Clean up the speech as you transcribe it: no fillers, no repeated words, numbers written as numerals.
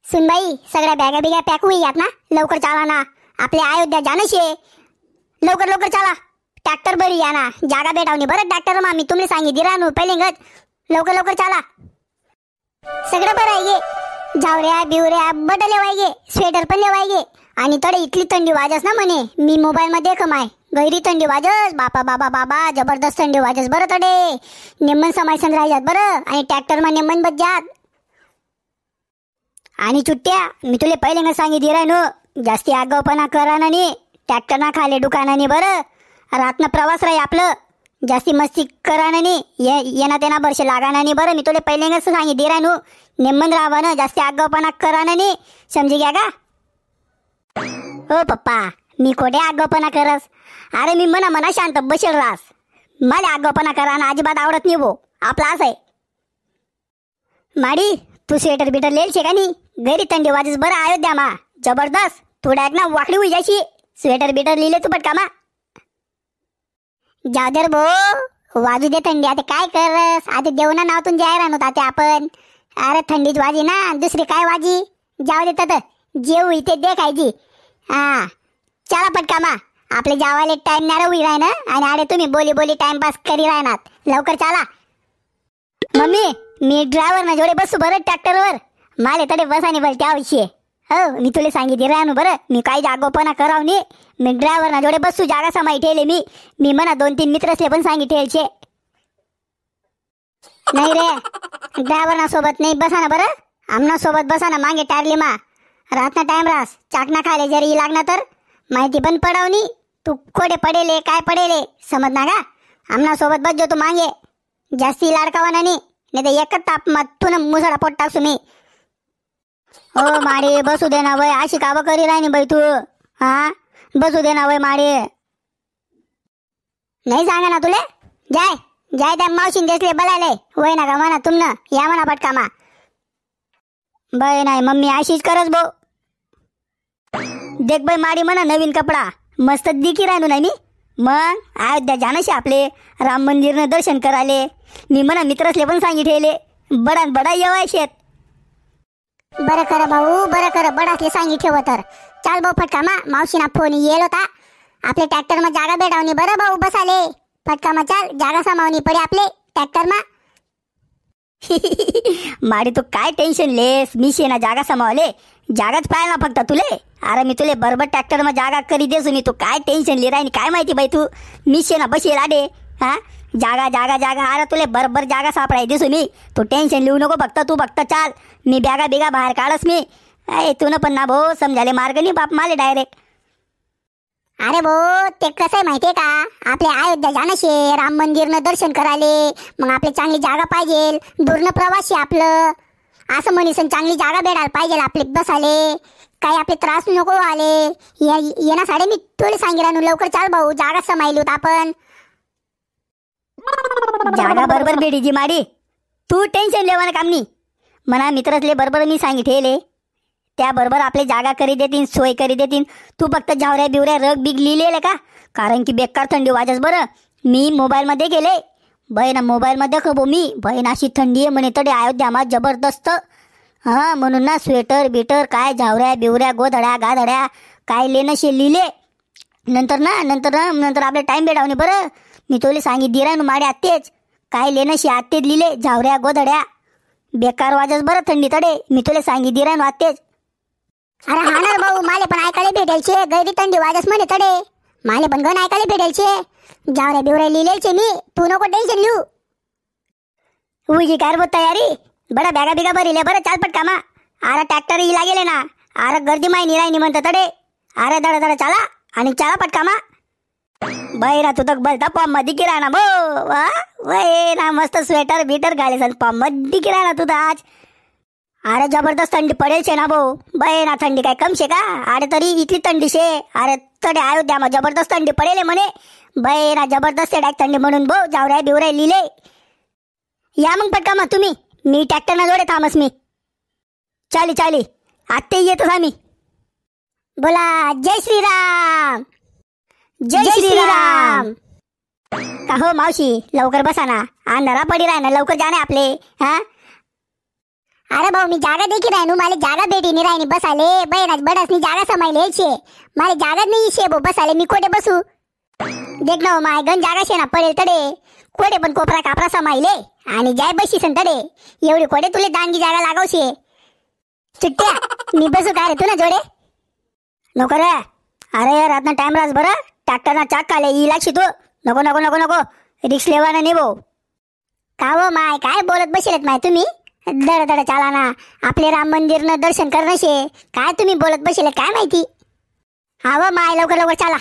सुनबाई सगळ्या बॅगा बिगा पॅक होईयात ना, लवकर चाला ना, आपले अयोध्या जाणं शे, लवकर लवकर चाला. ट्रॅक्टर बरी या ना, जागा भेटावनी बरं ट्रॅक्टर मा मी तुम्ही सांगितली रानू पहिलेंगत, लवकर लवकर चाला. सगळं बरं आहे गे, झावऱ्या बिवऱ्या बटले वायगे, स्वेटर पण लेवायगे. आणि तडे इथली थंडी वाजस ना म्हणे, मी मोबाईल मध्ये कमाय गैरी थंडी वाजस, बापा बाबा बाबा जबरदस्त थंडी वाजस बरं. तडे नेमन समायसन राहतात बरं, आणि ट्रॅक्टर मा नेमन बजात. आणि चुट्ट्या मी तुले पहिल्यांदा सांगितली रानू, जास्ती आगाऊपणा करा नाही, ट्रॅक्टर ना खाले दुकानाने बरं. रातनं प्रवास राही आपलं, जास्ती मस्ती करा नाही, येना त्यांना वर्ष लागा नाही बरं. मी तुला पहिल्यांदाच सांगितली रानू, नेमन राहा ना, जास्ती आगाऊपणा करा नाही, समजी घ्या का. हो पप्पा मी कोठे आगाऊपणा करस, अरे मी मना मना शांत बसेल रास, मला आगाऊपणा करा ना अजिबात आवडत नाही भो, आपला असं आहे. माडी तू स्वेटर बिटर लेल शे का नाही, गैरी थंडी वाजस बरं अयोध्या मा जबरदस्त. थोड्या एक ना वाकडी होई जायची, स्वेटर बिटर लिहिले तू पटका मा. जाऊ दे भो वाजू दे थंडी, आता काय करस, आता देवना नावातून जाय राहत आता आपण. अरे थंडीच वाजी ना, दुसरी काय वाजी, जाऊ दे तर जेव इथे दे खायची. हा चला पटका मा, आपले जावाले टाइम नाही होई राय ना, आणि अरे तुम्ही बोली बोली टाइमपास करी राहणार, लवकर चला. मम्मी मी ड्रायव्हर ना जोडे बसू बरं ट्रॅक्टरवर, माले तडे बसाने बरं त्याविषयी. हो मी तुला सांगितले राहू बरं, मी काही जागोपणा कराव नाही, मी ड्रायव्हर ना जोडे बसू, जागा समाई ठेवले मी म्हणा 2-3 मित्र असले पण सांगी ठेवचे नाही रे. ड्रायव्हर ना सोबत नाही बसा ना बरं, आमना सोबत बसा ना, मागे टारली मा रातना टाइम रास, चाकना खाले जरी लागना तर माहिती पण पडावनी, तू कोडे पडेले काय पडेले समज ना का. आमना सोबत बस जो तू मागे, जास्ती लाडकावा नाही तर एकच ताप मत तू ना मुसळा पोट टाकसू मी. हो माडे बसू दे ना वय, अशी कावं करी राहिनी बाई तू, हा बसू दे ना वय माडे. नाही सांगा ना तुले, जाय जाय त्या मावशीन देसले बलायले वय ना का म्हणा तुमनं या म्हणा पटका मा. बाय नाही मम्मी अशीच करस भो, देख बाई माडी म्हणा नवीन कपडा मस्त दिकी राहू नाही मी, मग अयोध्या जाणशी आपले राम मंदिरनं दर्शन कराले, मी म्हणा मित्रसले पण सांगितले बडान बडा येवाय शेत. बरं कर भाऊ बरं कर, बडासले सांगी ठेव तर चाल भाऊ फटका मा, मावशीना फोन येल होता, आपले ट्रॅक्टर मा जागा भेटावनी बरं भाऊ बसाले, फटका मा चाल जागा समावनी पडे आपले ट्रॅक्टर मा. माडी तू काय टेन्शन लेस, मी शे ना जागा समावले, जागाच पाहिला फक्त तुले. अरे मी तुले बरोबर ट्रॅक्टर मा जागा करी देसू मी, तू काय टेन्शन ले राही काय माहिती बाई तू, मी शे ना बसेल आडे. हा जागा जागा जागा, अरे तुले बरोबर जागा सापडाय देसू मी, तू टेन्शन लिहू नको, फक्त तू फक्त चाल, मी बॅगा बिगा बाहेर काढस मी. तू न पण ना भाऊ समजाले मार्ग नाही बाप माले डायरेक्ट. अरे भाऊ ते कसं आहे माहितीये का, आपल्या अयोध्या जाणं शे, राम मंदिरनं दर्शन करायले, मग आपली चांगली जागा पाहिजे, दूरनं प्रवासी आपलं असं म्हणीसन चांगली जागा भेटायला पाहिजे आपले बसाले, काही आपले त्रास नको आले येण्यासाठी मी तुला सांगितलं लवकर चाल भाऊ, जागा समायली होत आपण. जागा बरोबर भेटीची माडी, तू टेन्शन लेवाना काम नाही म्हणा, मित्रसले बरोबर मी सांगितले त्याबरोबर आपले जागा करी देतीन, सोय करी देतीन, तू फक्त झावऱ्या बिवऱ्या रग बिग लिहिलेले का, कारण की बेकार थंडी वाजस बरं. मी मोबाईलमध्ये गेले बहीण, मोबाईलमध्ये खबो मी बहीण अशी थंडी आहे म्हणे तडे अयोध्या मा जबरदस्त. हां म्हणून ना स्वेटर बिटर काय झावऱ्या बिवऱ्या गोधड्या गाधड्या काय लेणंशे लिहिले, नंतर आपले टाईम भेटावणे बरं. मी तुला सांगितली राहू माडे आत्तेच काय लेणंशे आत्तेच लिहिले, झावऱ्या गोधड्या बेकार वाजस बरं थंडी तडे, मी तुला सांगितली राहू आत्तेच. अरे हा ना भाऊ माले पण ऐकायला भेटायचे, गैरी थंडी वाजस म्हणे तडे, माले पण गण ऐकायला भेटायचे, जावऱ्या बिवऱ्या लिहिलेचे मी, तू नको टेन्शन लिहू. उगी काय रे तयारी, बडा बॅगा बिगा भरिले बरं चाल पटका मा. अरे ट्रॅक्टर ही लागेले ना, अरे गर्दी माहिनी राहिनी म्हणतं तडे, अरे दडा दडा चाला आणि चाला पटका मा. बैरा तू तर बलता पॉम मध्ये की राहना भो, वय ना मस्त स्वेटर बिटर घाले सन पॉम मध्ये की राहना तू तर आज. अरे जबरदस्त थंडी पडेल शे ना भाऊ, बाई ना थंडी काय कम शे का, अरे तरी इथली थंडी शे, अरे तडे अयोध्या मग जबरदस्त थंडी पडेल म्हणे, बाई ना जबरदस्त थंडी म्हणून भाऊ जावऱ्या बिवऱ्या लिहिले. या मग पटका मग तुम्ही, मी ट्रॅक्टर ना जोडे थांबस मी, चाली आत्ते येतोस आम्ही. बोला जय श्रीराम जय श्रीराम. का हो मावशी लवकर बसा ना, अंधारा पडी राह ना, लवकर जाणे आपले. हा अरे भाऊ मी जागा देखी राहनू मला जागा भेटी नाही राहिनी बसाले बैराज बडासनी जागा समायले छे मला जागा नाही शे भाऊ बसाले मी कोठे बसू देख ना माय गण जागा शे ना पडेल तडे कोठे पण कोपरा कापरा समायले आणि जाय बशी सन तडे एवढी कोठे तुले दानगी जागा लागावशे चिट्ट्या मी बसू काय रे तू ना जोडे नको रे अरे रातना टाइम रास बरं ट्रॅक्टर ना चाक काले ई लागशी तू नको नको नको नको रिक्स लेवाना नाही भाऊ का हो माय काय बोलत बसलेत माय तुम्ही दड दड चाला ना आपले राम मंदिर न दर्शन करणं शे काय तुम्ही बोलत बसले काय माहिती हा व माय लवकर लवकर चाला